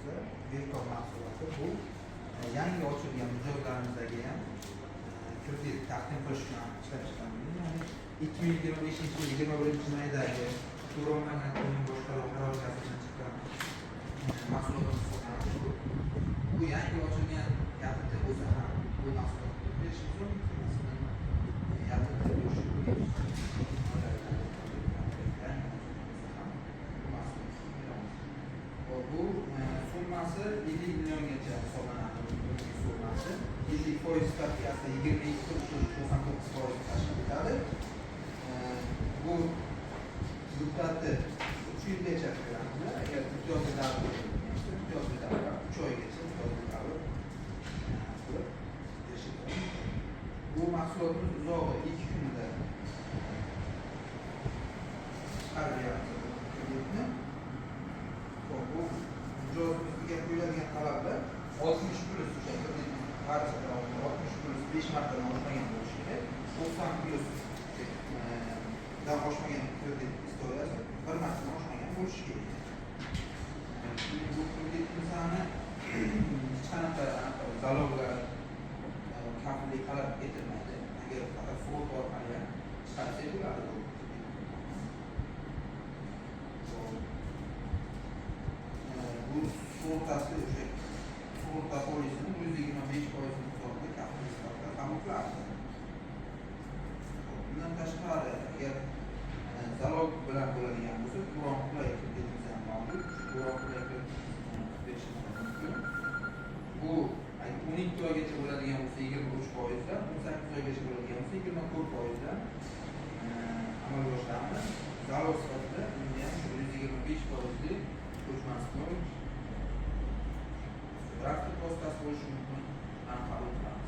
mahsuloti, Virtual mahsuloti bu yangi ochilgan mijozlarimizdagi ham kredit taqdim qilish bilan ishlab chiqarilgan. Ya'ni 2025-21 maydagi to'lovlangan pulning boshqaruv qarorgohi bilan chiqqan mahsulotimiz hisoblanadi. Bu yangi ochilgan yapti o'zi ham bu mahsulotni berishimiz mumkin. Bu summasi 50 milliongacha hisoblanadi. Summasi 50% stavkasi 22.99% tashkil etadi. Bu muddati 3 yilgacha beriladi. Agar imtiyozli davr bo'lsa, imtiyozli davr 3 oygacha imtiyozli davr berishadi. Bu mahsulotimiz uzog'i 2 kunda chiqarib beradi. Bu mijozimizga qo'yiladigan talablar 60 plus o'sha barcha 60 plus 5 martadan oshmagan bo'lishi kerak. 90 plus dan oshmagan kredit istoriyasi 1 martadan oshmagan bo'lishi kerak. Bu kreditimizni hech qanaqa zaloglar kafillik talab etilmaydi. Agar faqat front orqali chiqarsak bo'ladi. Bu sug'urtasi o'sha sug'urta polisini 125% miqdorda kafillik sifatida qabul qiladi. Bundan tashqari agar zalog bilan bo'ladigan bo'lsa, Turon qulay kreditimiz ham mavjud. Turon qulay kreditimizni berishimiz mumkin. Bu 12 oygacha bo'ladigan bo'lsa 23%, 18 oygacha bo'ladigan bo'lsa 24% amalga oshiramiz. Zalog sifatida unda ham 125% ko'chmas mulk traktor vositasi bo'lishi mumkin. Ham qabul qilamiz.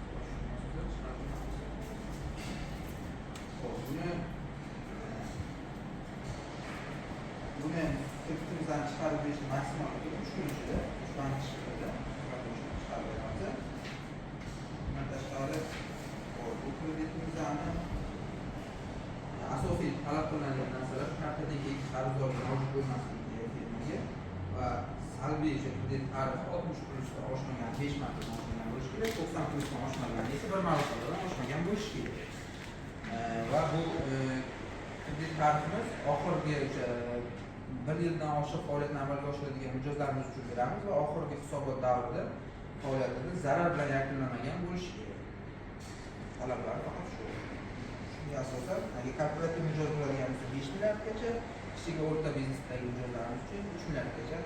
Buni kreditimizdan chiqarib berishni maksimal 3 kun ichida, 3 bank ishida chiqarib beramiz. Bundan tashqari bu kreditimizdan asosiy talab qilinadigan narsalar kartadagi qarzdorlik mavjud bo'lmasligi kerak va salbiy kredit tarifi 60 plusdan oshmagan 5 martadan oshmagan bo'lishi kerak, 90 plusdan oshmagan esa 1 martadan oshmagan bo'lishi kerak. Va bu kredit tarifimiz oxirgi o'sha 1 yildan oshiq faoliyatni amalga oshiradigan mijozlarimiz uchun beramiz va oxirgi hisobot davrida faoliyatida zarar bilan yakunlanmagan bo'lishi kerak. Talablari faqat shu. Shunga asosan, agar korporativ mijoz bo'ladigan bo'lsa 5 milliardgacha, kichik va o'rta biznesdagi mijozlarimiz uchun 3 milliardgacha